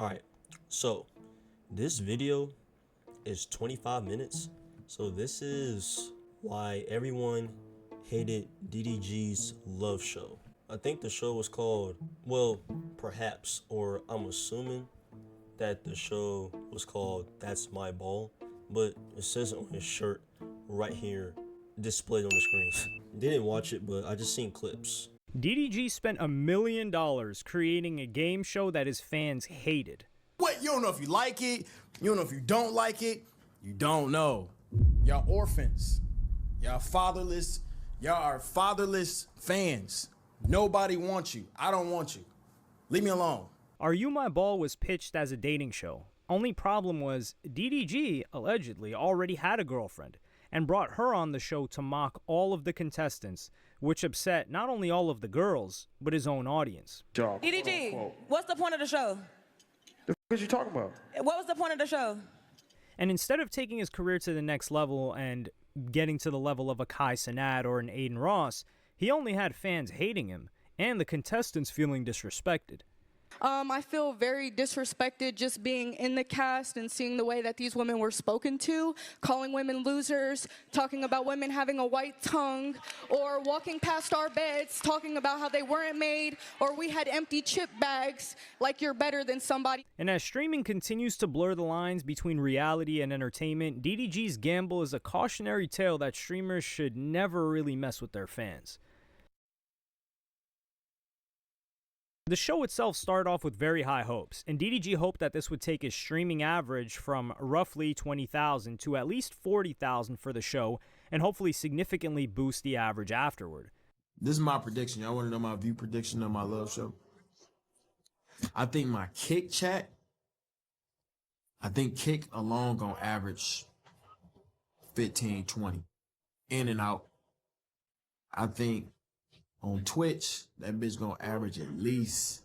Alright, so this video is 25 minutes. So this is why everyone hated DDG's Love Show. I think the show was called, well, perhaps, or I'm assuming that the show was called That's My Ball, but it says it on his shirt right here, displayed on the screen. Didn't watch it, but I just seen clips. DDG spent $1 million creating a game show that his fans hated. What? You don't know if you like it. You don't know if you don't like it. You don't know. Y'all orphans. Y'all fatherless. Y'all are fatherless fans. Nobody wants you. I don't want you. Leave me alone. Are You My Ball was pitched as a dating show. Only problem was DDG allegedly already had a girlfriend and brought her on the show to mock all of the contestants, which upset not only all of the girls, but his own audience. DDG, what's the point of the show? The f*** you talking about? What was the point of the show? And instead of taking his career to the next level and getting to the level of a Kai Cenat or an Aiden Ross, he only had fans hating him and the contestants feeling disrespected. I feel very disrespected just being in the cast and seeing the way that these women were spoken to, calling women losers, talking about women having a white tongue, or walking past our beds, talking about how they weren't made, or we had empty chip bags, like you're better than somebody. And as streaming continues to blur the lines between reality and entertainment, DDG's gamble is a cautionary tale that streamers should never really mess with their fans. The show itself started off with very high hopes, and DDG hoped that this would take his streaming average from roughly 20,000 to at least 40,000 for the show, and hopefully significantly boost the average afterward. This is my prediction. Y'all want to know my view prediction of my Love Show? I think my Kick chat, Kick alone gonna average 15, 20. In and out. I think on Twitch, that bitch gonna average at least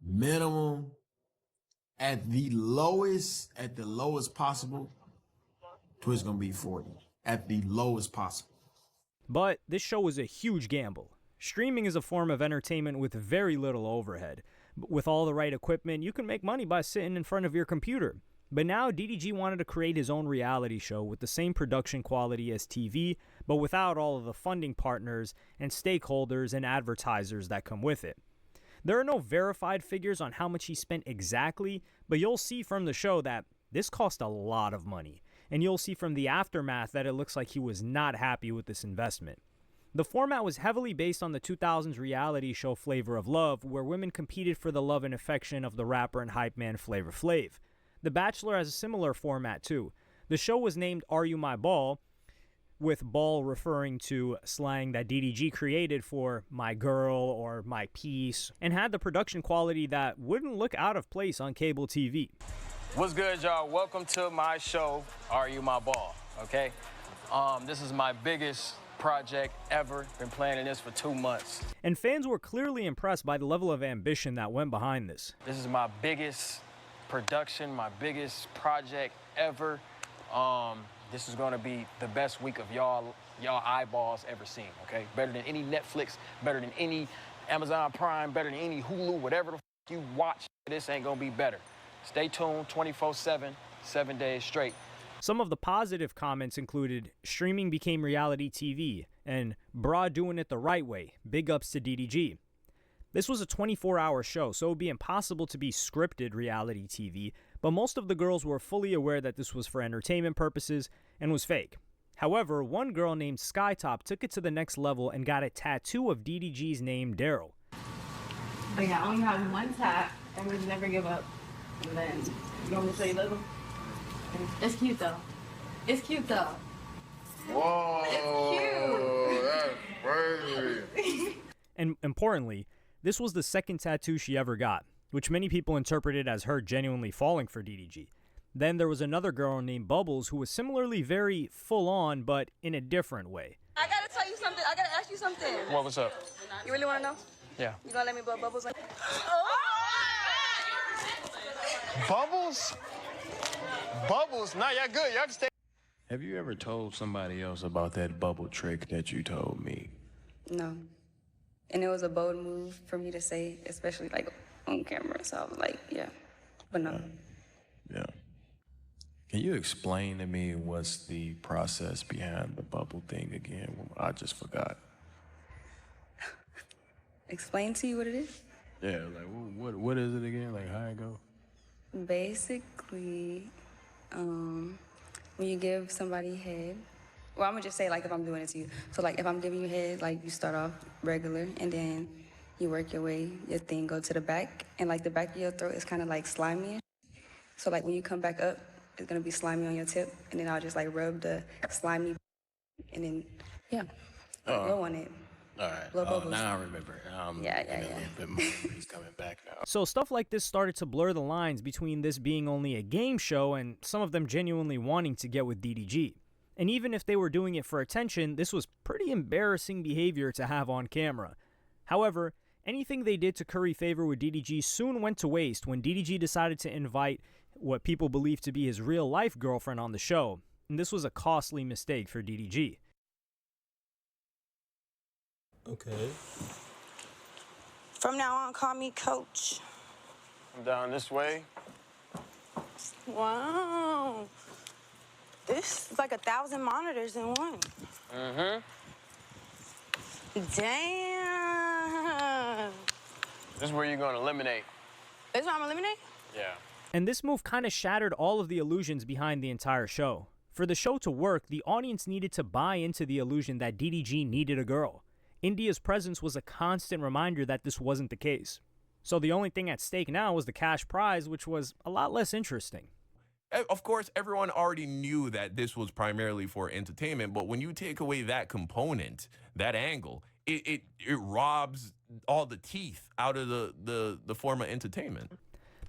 minimum at the lowest possible. Twitch gonna be 40 at the lowest possible. But this show is a huge gamble. Streaming is a form of entertainment with very little overhead. With all the right equipment, you can make money by sitting in front of your computer. But now DDG wanted to create his own reality show with the same production quality as TV, but without all of the funding partners and stakeholders and advertisers that come with it. There are no verified figures on how much he spent exactly, but you'll see from the show that this cost a lot of money. And you'll see from the aftermath that it looks like he was not happy with this investment. The format was heavily based on the 2000s reality show Flavor of Love, where women competed for the love and affection of the rapper and hype man Flavor Flav. The Bachelor has a similar format too. The show was named Are You My Ball, with ball referring to slang that DDG created for my girl or my piece, and had the production quality that wouldn't look out of place on cable TV. What's good, y'all? Welcome to my show, Are You My Ball, okay? This is my biggest project ever. Been planning this for 2 months. And fans were clearly impressed by the level of ambition that went behind this. This is my biggest production, my biggest project ever. This is gonna be the best week of y'all eyeballs ever seen, okay? Better than any Netflix, better than any Amazon Prime, better than any Hulu, whatever the f you watch, this ain't gonna be better. Stay tuned 24/7, 7 days straight. Some of the positive comments included, streaming became reality TV, and bra doing it the right way, big ups to DDG. This was a 24-hour show, so it would be impossible to be scripted reality TV, but most of the girls were fully aware that this was for entertainment purposes and was fake. However, one girl named Skytop took it to the next level and got a tattoo of DDG's name, Daryl. But yeah, I only have one tap, and we never give up. And then, you want me to show you the other one? It's cute though. It's cute though. Whoa, It's that's crazy. And importantly, this was the second tattoo she ever got, which many people interpreted as her genuinely falling for DDG. Then there was another girl named Bubbles who was similarly very full-on, but in a different way. I gotta tell you something. I gotta ask you something. What was up? You really wanna know? Yeah. You gonna let me blow bubbles? Bubbles? Bubbles? Nah, y'all good. Y'all can stay. Have you ever told somebody else about that bubble trick that you told me? No. And it was a bold move for me to say, especially like on camera. So I was like, yeah. But no. Yeah. Can you explain to me what's the process behind the bubble thing again? I just forgot. Explain to you what it is? Yeah, like what is it again? Like how it go? Basically, when you give somebody head, well, I'm gonna just say like if I'm doing it to you. So like if I'm giving you head, like you start off regular and then you work your way, your thing go to the back, and like the back of your throat is kind of like slimy. So like when you come back up, it's gonna be slimy on your tip, and then I'll just like rub the slimy, and then yeah, blow on it. All right. Blow bubbles. Now I remember. Yeah. A little bit more. He's coming back now. So stuff like this started to blur the lines between this being only a game show and some of them genuinely wanting to get with DDG. And even if they were doing it for attention, this was pretty embarrassing behavior to have on camera. However, anything they did to curry favor with DDG soon went to waste when DDG decided to invite what people believed to be his real-life girlfriend on the show, and this was a costly mistake for DDG. Okay. From now on, call me Coach. I'm down this way. Wow. This is like 1,000 monitors in one. Mm-hmm. Damn. This is where you're gonna eliminate. This is what I'm eliminating? Yeah. And this move kind of shattered all of the illusions behind the entire show. For the show to work, the audience needed to buy into the illusion that DDG needed a girl. India's presence was a constant reminder that this wasn't the case. So the only thing at stake now was the cash prize, which was a lot less interesting. Of course, everyone already knew that this was primarily for entertainment, but when you take away that component, that angle, it robs all the teeth out of the form of entertainment.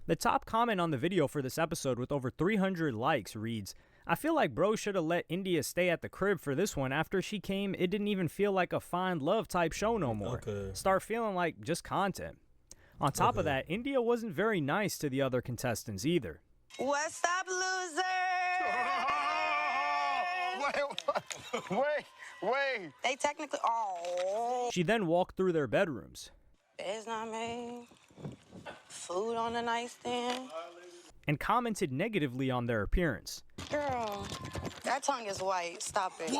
The top comment on the video for this episode with over 300 likes reads, "I feel like bro should have let India stay at the crib for this one. After she came, it didn't even feel like a find love type show no more. Okay. Start feeling like just content." On top of that, India wasn't very nice to the other contestants either. What's up, loser? Wait. They technically, oh. She then walked through their bedrooms Bed's not made. Food on the nightstand. and commented negatively on their appearance. Girl, that tongue is white. Stop it.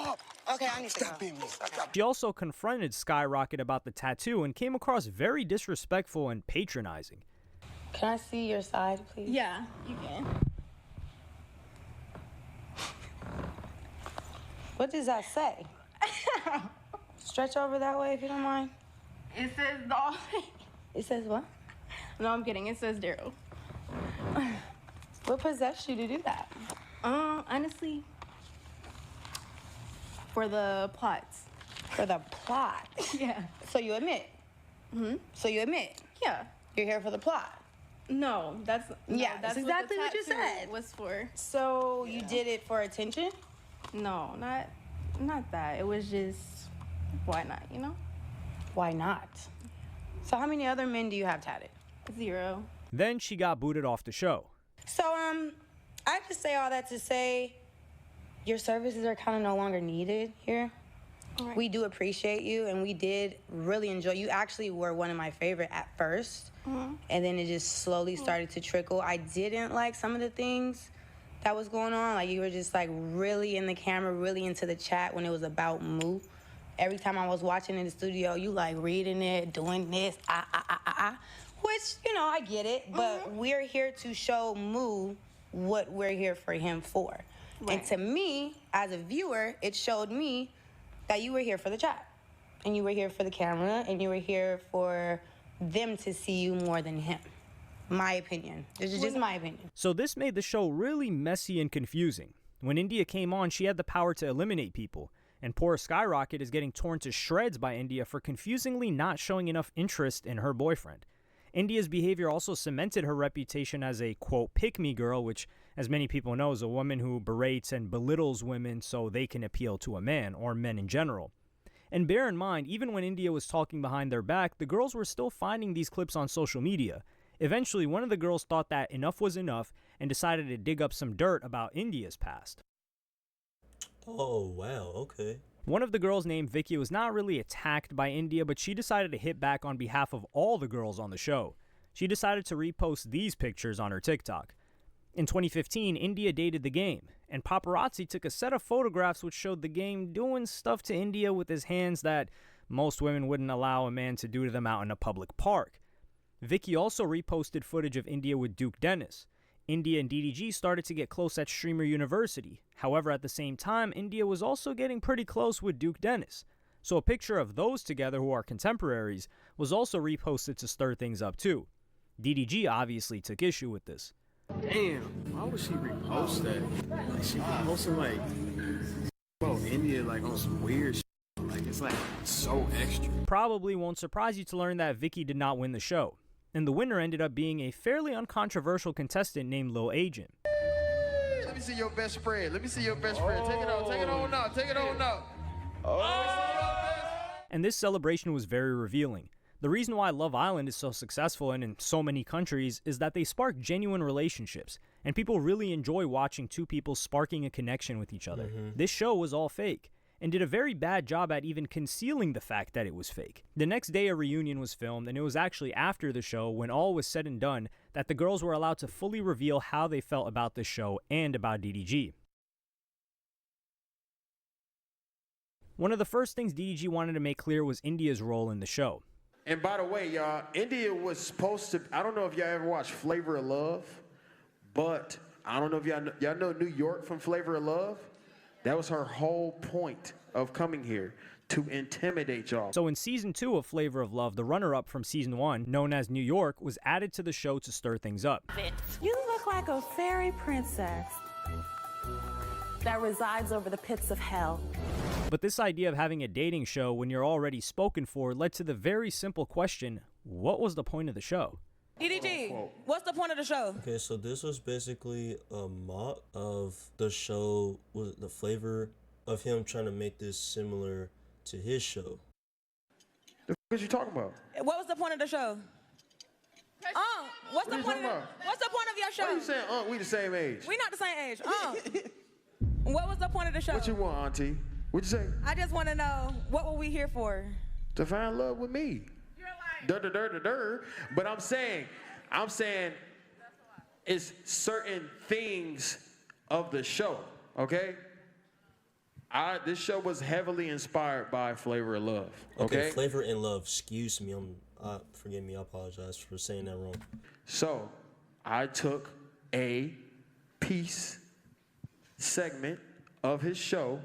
Okay, I need to go. She also confronted Skyrocket about the tattoo and came across very disrespectful and patronizing. Can I see your side, please? Yeah, you can. What does that say? Stretch over that way if you don't mind. It says doll. It says what? No, I'm kidding. It says Daryl. What possessed you to do that? Honestly, for the plots. For the plot. Yeah. So you admit? So you admit? Yeah. You're here for the plot. No, that's That's exactly what you said. Was for. So you did it for attention? No, not that. It was just why not, you know? Why not? So how many other men do you have tatted? 0. Then she got booted off the show. So I just say all that to say your services are kind of no longer needed here. Right. We do appreciate you, and we did really enjoy you. Actually were one of my favorite at first, and then it just slowly started to trickle. I didn't like some of the things that was going on. Like you were just like really in the camera, really into the chat when it was about Moo. Every time I was watching in the studio, you like reading it, doing this, which, you know, I get it, but we're here to show Moo what we're here for him for. Right. And to me, as a viewer, it showed me that you were here for the chat, and you were here for the camera, and you were here for them to see you more than him. My opinion. This is just my opinion. So this made the show really messy and confusing. When India came on, she had the power to eliminate people, and poor Skyrocket is getting torn to shreds by India for confusingly not showing enough interest in her boyfriend. India's behavior also cemented her reputation as a, quote, pick-me girl, which, as many people know, is a woman who berates and belittles women so they can appeal to a man, or men in general. And bear in mind, even when India was talking behind their back, the girls were still finding these clips on social media. Eventually, one of the girls thought that enough was enough and decided to dig up some dirt about India's past. Oh, wow, okay. One of the girls named Vicky was not really attacked by India, but she decided to hit back on behalf of all the girls on the show. She decided to repost these pictures on her TikTok. In 2015, India dated the game, and paparazzi took a set of photographs which showed the game doing stuff to India with his hands that most women wouldn't allow a man to do to them out in a public park. Vicky also reposted footage of India with Duke Dennis. India and DDG started to get close at Streamer University. However, at the same time, India was also getting pretty close with Duke Dennis. So a picture of those together, who are contemporaries, was also reposted to stir things up too. DDG obviously took issue with this. Damn, why would she repost that? Like, she posting like, India like on some weird shit. Like, it's like so extra. Probably won't surprise you to learn that Vicky did not win the show, and the winner ended up being a fairly uncontroversial contestant named Lil Agent. Let me see your best spread. Take it on now. And this celebration was very revealing. The reason why Love Island is so successful and in so many countries is that they spark genuine relationships, and people really enjoy watching two people sparking a connection with each other. This show was all fake, and did a very bad job at even concealing the fact that it was fake. The next day a reunion was filmed, and it was actually after the show, when all was said and done, that the girls were allowed to fully reveal how they felt about the show and about DDG. One of the first things DDG wanted to make clear was India's role in the show. And by the way, y'all, India was supposed to, I don't know if y'all ever watched Flavor of Love, but I don't know if y'all know New York from Flavor of Love? That was her whole point of coming here, to intimidate y'all. So in season 2 of Flavor of Love, the runner-up from season 1, known as New York, was added to the show to stir things up. You look like a fairy princess that resides over the pits of hell. But this idea of having a dating show when you're already spoken for led to the very simple question, what was the point of the show? DDG, what's the point of the show? Okay, so this was basically a mock of the show, was the flavor of him trying to make this similar to his show. The f*** is you talking about? What was the point of the show? What's the point of your show? Why are you saying, we the same age? We not the same age. What was the point of the show? What you want, auntie? What'd you say? I just want to know, what were we here for? To find love with me. But I'm saying it's certain things of the show, okay? This show was heavily inspired by Flavor of Love, okay? Flavor and Love, excuse me, forgive me, I apologize for saying that wrong. So, I took a segment of his show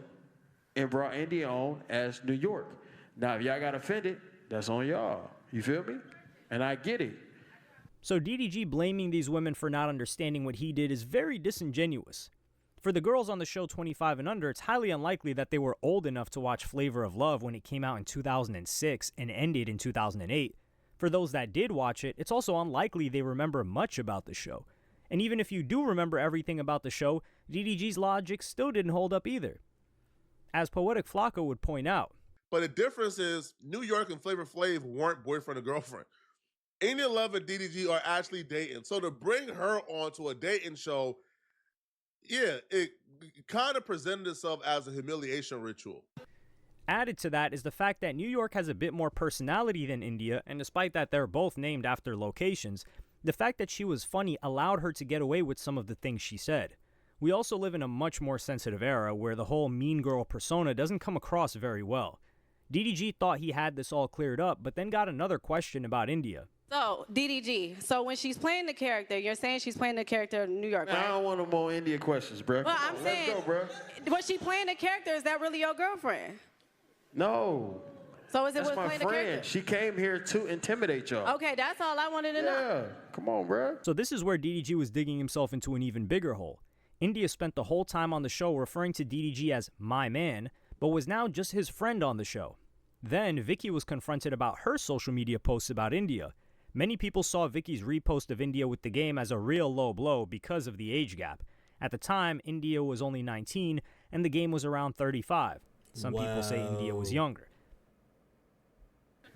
and brought India on as New York. Now, if y'all got offended, that's on y'all. You feel me? And I get it. So DDG blaming these women for not understanding what he did is very disingenuous. For the girls on the show 25 and under, it's highly unlikely that they were old enough to watch Flavor of Love when it came out in 2006 and ended in 2008. For those that did watch it, it's also unlikely they remember much about the show. And even if you do remember everything about the show, DDG's logic still didn't hold up either. As Poetic Flacco would point out. But the difference is New York and Flavor Flav weren't boyfriend and girlfriend. India Love and DDG are actually dating. So to bring her onto a dating show, yeah, it kind of presented itself as a humiliation ritual. Added to that is the fact that New York has a bit more personality than India, and despite that they're both named after locations, the fact that she was funny allowed her to get away with some of the things she said. We also live in a much more sensitive era where the whole mean girl persona doesn't come across very well. DDG thought he had this all cleared up, but then got another question about India. So, DDG, so when she's playing the character, you're saying she's playing the character of New York, right? I don't want no more India questions, bro. Well, I'm saying, let's go, bro. Was she playing the character? Is that really your girlfriend? No. So is it That's with my playing the friend. character? She came here to intimidate y'all. Okay, that's all I wanted to know. Yeah, come on, bro. So this is where DDG was digging himself into an even bigger hole. India spent the whole time on the show referring to DDG as my man, but was now just his friend on the show. Then Vicky was confronted about her social media posts about India. Many people saw Vicky's repost of India with the game as a real low blow because of the age gap. At the time, India was only 19 and the game was around 35. Some people say India was younger.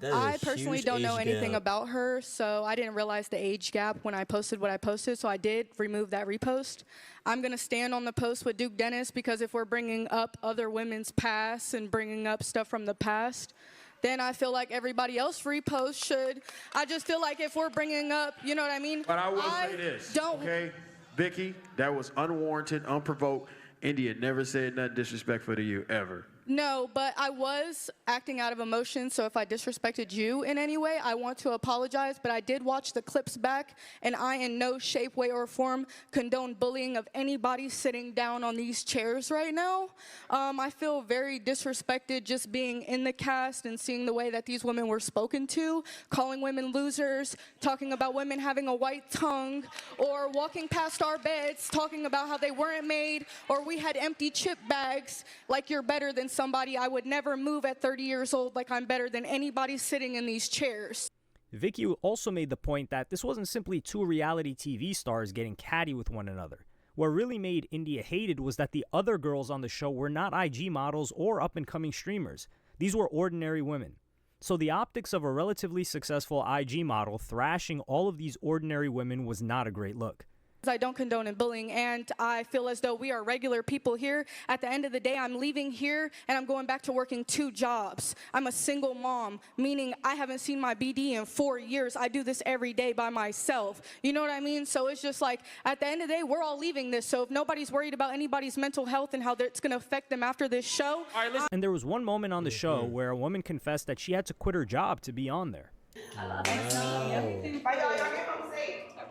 I personally don't know anything about her, so I didn't realize the age gap when I posted what I posted, so I did remove that repost. I'm going to stand on the post with Duke Dennis because if we're bringing up other women's past and bringing up stuff from the past, then I feel like everybody else repost should. I just feel like if we're bringing up, you know what I mean? But I will say this, okay? Vicky, that was unwarranted, unprovoked. India never said nothing disrespectful to you, ever. No, but I was acting out of emotion, so if I disrespected you in any way, I want to apologize, but I did watch the clips back, and I in no shape, way, or form condone bullying of anybody sitting down on these chairs right now. I feel very disrespected just being in the cast and seeing the way that these women were spoken to, calling women losers, talking about women having a white tongue, or walking past our beds, talking about how they weren't made, or we had empty chip bags, like you're better than somebody. I would never move at 30 years old like I'm better than anybody sitting in these chairs. Vicky also made the point that this wasn't simply two reality TV stars getting catty with one another. What really made India hated was that the other girls on the show were not IG models or up-and-coming streamers. These were ordinary women. So the optics of a relatively successful IG model thrashing all of these ordinary women was not a great look. I don't condone in bullying, and I feel as though we are regular people here. At the end of the day, I'm leaving here, and I'm going back to working 2 jobs. I'm a single mom, meaning I haven't seen my BD in 4 years. I do this every day by myself. You know what I mean? So it's just like, at the end of the day, we're all leaving this. So if nobody's worried about anybody's mental health and how it's going to affect them after this show. And there was one moment on the show where a woman confessed that she had to quit her job to be on there. I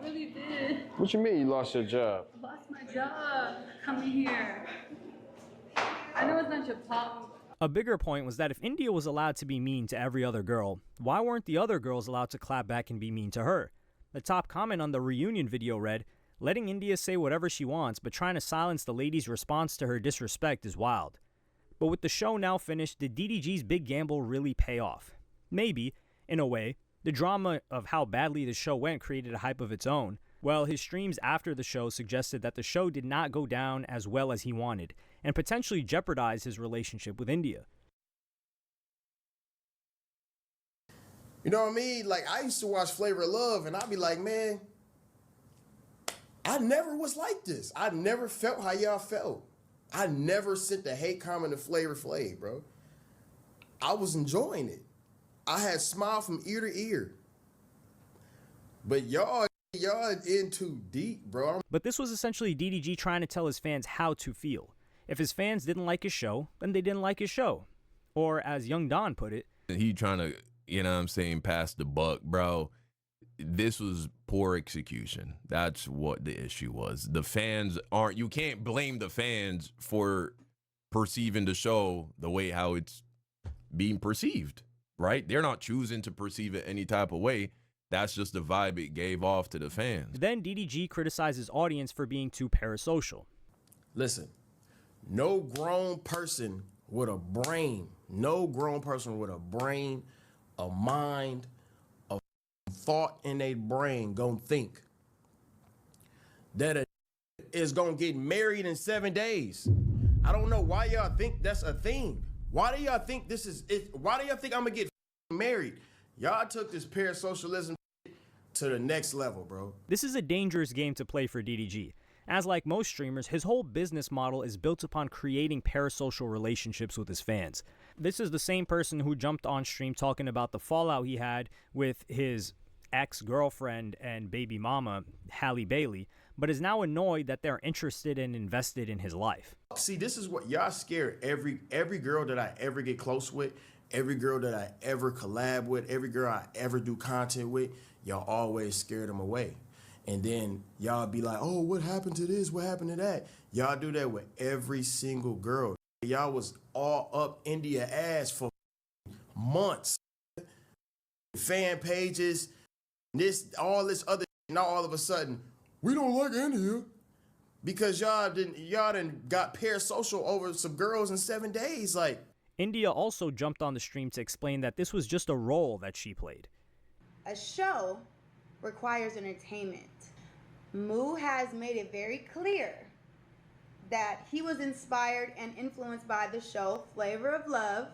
really did. What you mean you lost your job? I lost my job coming here. I know it's not your problem. A bigger point was that if India was allowed to be mean to every other girl, why weren't the other girls allowed to clap back and be mean to her? The top comment on the reunion video read, "Letting India say whatever she wants, but trying to silence the lady's response to her disrespect is wild." But with the show now finished, did DDG's big gamble really pay off? Maybe, in a way. The drama of how badly the show went created a hype of its own. Well, his streams after the show suggested that the show did not go down as well as he wanted, and potentially jeopardized his relationship with India. You know what I mean? Like, I used to watch Flavor of Love, and I'd be like, man, I never was like this. I never felt how y'all felt. I never sent the hate comment to Flavor Flav, bro. I was enjoying it. I had smile from ear to ear. But y'all in too deep, bro. But this was essentially DDG trying to tell his fans how to feel. If his fans didn't like his show, then they didn't like his show. Or as Young Don put it, he trying to, you know what I'm saying, pass the buck, bro. This was poor execution. That's what the issue was. The fans aren't, you can't blame the fans for perceiving the show the way how it's being perceived. Right? They're not choosing to perceive it any type of way. That's just the vibe it gave off to the fans. Then DDG criticized his audience for being too parasocial. Listen, no grown person with a brain, a mind, a thought in their brain gonna think that a is gonna get married in 7 days. I don't know why y'all think that's a thing. Why do y'all think this is it? Why do y'all think I'm gonna get married? Y'all took this parasocialism to the next level, bro. This is a dangerous game to play for DDG. As like most streamers, his whole business model is built upon creating parasocial relationships with his fans. This is the same person who jumped on stream talking about the fallout he had with his ex-girlfriend and baby mama, Halle Bailey, but is now annoyed that they're interested and invested in his life. See, this is what y'all scare every girl that I ever get close with, every girl that I ever collab with, every girl I ever do content with, y'all always scare them away. And then y'all be like, oh, what happened to this? What happened to that? Y'all do that with every single girl. Y'all was all up India ass for months. Fan pages, all this other, now all of a sudden, we don't like India because y'all didn't got parasocial over some girls in 7 days. Like, India also jumped on the stream to explain that this was just a role that she played. A show requires entertainment. Moo has made it very clear that he was inspired and influenced by the show Flavor of Love.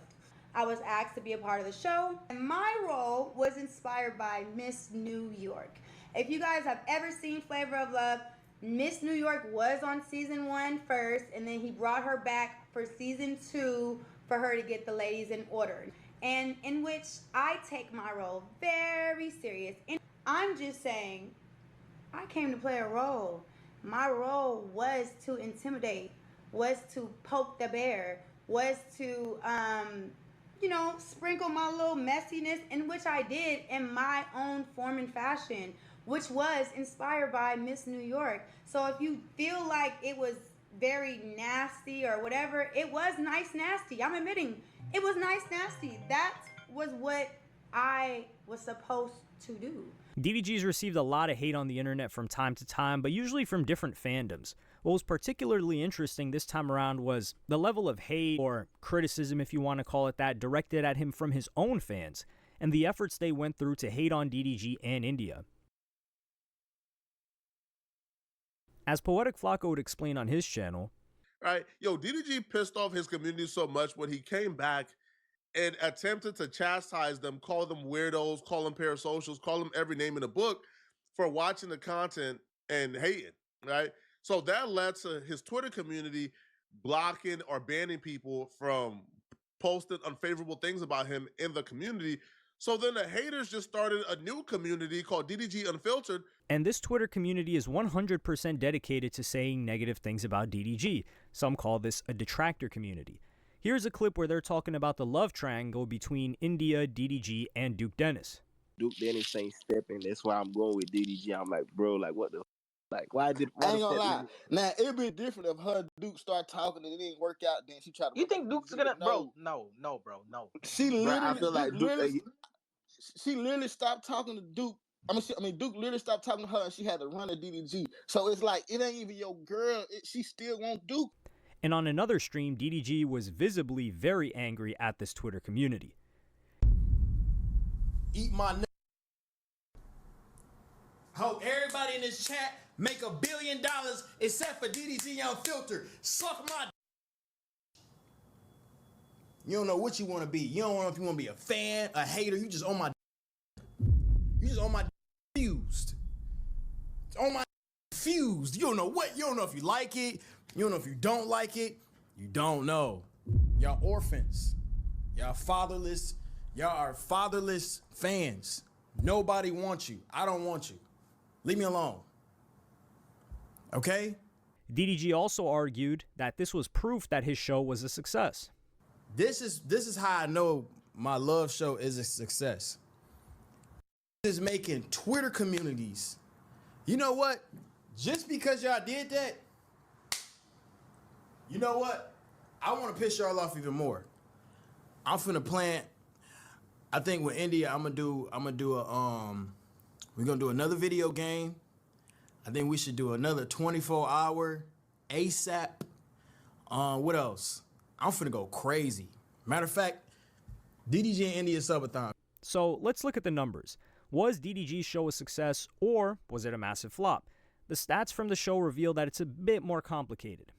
I was asked to be a part of the show, and my role was inspired by Miss New York. If you guys have ever seen Flavor of Love, Miss New York was on season 1 first, and then he brought her back for season 2 for her to get the ladies in order. and in which I take my role very serious. And I'm just saying, I came to play a role. My role was to intimidate, was to poke the bear, was to, sprinkle my little messiness, in which I did in my own form and fashion, which was inspired by Miss New York. So if you feel like it was very nasty or whatever, it was nice nasty. I'm admitting it was nice nasty. That was what I was supposed to do. DDG's received a lot of hate on the internet from time to time, but usually from different fandoms. What was particularly interesting this time around was the level of hate, or criticism if you want to call it that, directed at him from his own fans, and the efforts they went through to hate on DDG and India. As Poetic Flacco would explain on his channel, right? Yo, DDG pissed off his community so much when he came back and attempted to chastise them, call them weirdos, call them parasocials, call them every name in the book for watching the content and hating, right? So that led to his Twitter community blocking or banning people from posting unfavorable things about him in the community. So then the haters just started a new community called DDG Unfiltered. And this Twitter community is 100% dedicated to saying negative things about DDG. Some call this a detractor community. Here's a clip where they're talking about the love triangle between India, DDG, and Duke Dennis. Duke Dennis ain't stepping. That's why I'm going with DDG. I'm like, bro, like, what the like? Why I ain't gonna lie. Now, it'd be different if her Duke start talking and it didn't work out. Then she tried to. You think Duke's gonna, bro? No, bro, no. She literally, bro, I feel like Duke. She literally stopped talking to Duke. Duke literally stopped talking to her, and she had to run to DDG. So it's like it ain't even your girl. She still won't Duke. And on another stream, DDG was visibly very angry at this Twitter community. Eat my hope everybody in this chat make $1 billion except for DDG Unfiltered. Suck my. You don't know what you want to be. You don't know if you want to be a fan, a hater. You just on my. You just on my fused. On my fused. You don't know what. You don't know if you like it. You don't know if you don't like it. You don't know. Y'all orphans. Y'all fatherless. Y'all are fatherless fans. Nobody wants you. I don't want you. Leave me alone. Okay? DDG also argued that this was proof that his show was a success. This is how I know my love show is a success. Is making Twitter communities. You know what? Just because y'all did that, you know what? I want to piss y'all off even more. I'm finna plant. I think with India, we're gonna do another video game. I think we should do another 24-hour ASAP. What else? I'm finna go crazy. Matter of fact, DDG and India subathon. So let's look at the numbers. Was DDG's show a success, or was it a massive flop? The stats from the show reveal that it's a bit more complicated.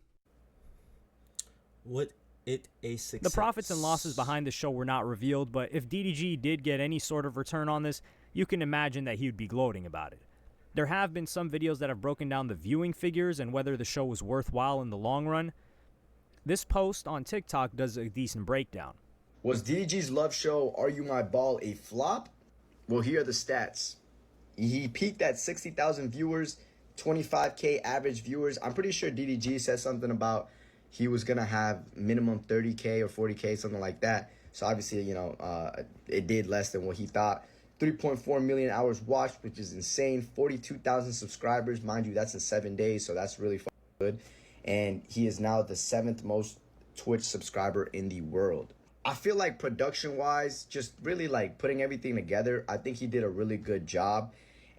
What it a success? The profits and losses behind the show were not revealed, but if DDG did get any sort of return on this, you can imagine that he would be gloating about it. There have been some videos that have broken down the viewing figures and whether the show was worthwhile in the long run. This post on TikTok does a decent breakdown. Was DDG's love show Are You My Ball a flop? Well, here are the stats. He peaked at 60,000 viewers, 25K average viewers. I'm pretty sure DDG said something about he was going to have minimum 30K or 40K, something like that. So obviously, it did less than what he thought. 3.4 million hours watched, which is insane. 42,000 subscribers. Mind you, that's in 7 days, so that's really good. And he is now the 7th most Twitch subscriber in the world. I feel like production-wise, just really like putting everything together, I think he did a really good job.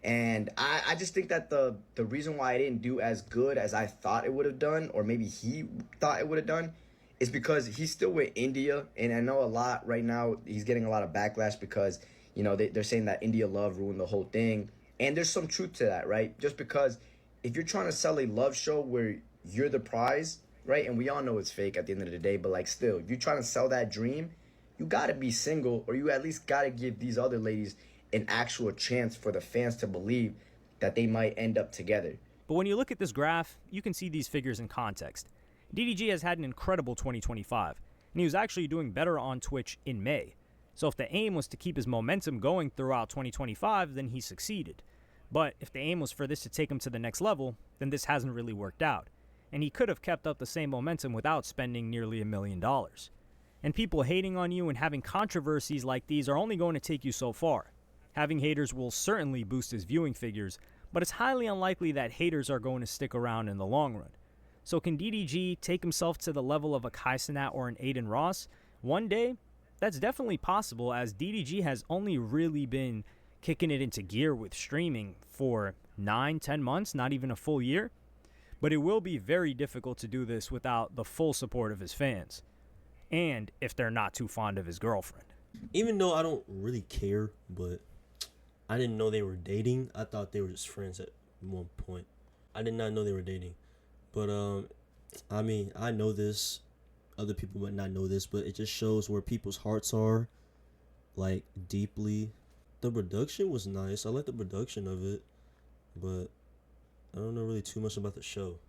And I just think that the reason why I didn't do as good as I thought it would have done, or maybe he thought it would have done, is because he's still with India. And I know a lot right now, he's getting a lot of backlash because, they're saying that India love ruined the whole thing. And there's some truth to that, right? Just because if you're trying to sell a love show where you're the prize, right? And we all know it's fake at the end of the day, but like still, if you're trying to sell that dream, you got to be single, or you at least got to give these other ladies an actual chance for the fans to believe that they might end up together. But when you look at this graph, you can see these figures in context. DDG has had an incredible 2025, and he was actually doing better on Twitch in May. So if the aim was to keep his momentum going throughout 2025, then he succeeded. But if the aim was for this to take him to the next level, then this hasn't really worked out. And he could have kept up the same momentum without spending nearly $1 million. And people hating on you and having controversies like these are only going to take you so far. Having haters will certainly boost his viewing figures, but it's highly unlikely that haters are going to stick around in the long run. So can DDG take himself to the level of a Kai Cenat or an Aiden Ross? One day? That's definitely possible, as DDG has only really been kicking it into gear with streaming for 9-10 months, not even a full year. But it will be very difficult to do this without the full support of his fans, and if they're not too fond of his girlfriend. Even though I don't really care, but I didn't know they were dating. I thought they were just friends at one point. I did not know they were dating. But I mean, I know this. Other people might not know this, but it just shows where people's hearts are, like, deeply. The production was nice. I like the production of it, but I don't know really too much about the show.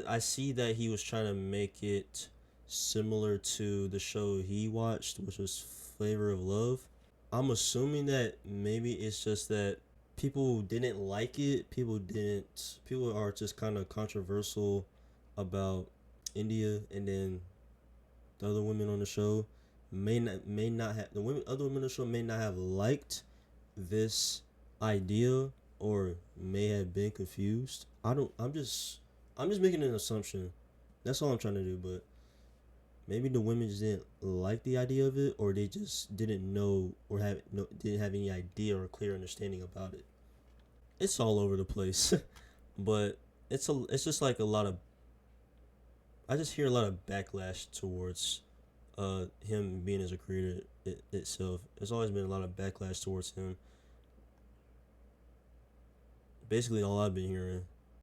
I see that he was trying to make it similar to the show he watched, which was Flavor of Love. I'm assuming that maybe it's just that people didn't like it. People are just kind of controversial about India, and then the other women on the show may not have other women on the show may not have liked this idea, or may have been confused. I'm just making an assumption. That's all I'm trying to do, but maybe the women just didn't like the idea of it, or they just didn't know, or didn't have any idea or clear understanding about it. It's all over the place. But it's just like a lot of, I just hear a lot of backlash towards him being as a creator itself. There's always been a lot of backlash towards him. Basically all I've been hearing.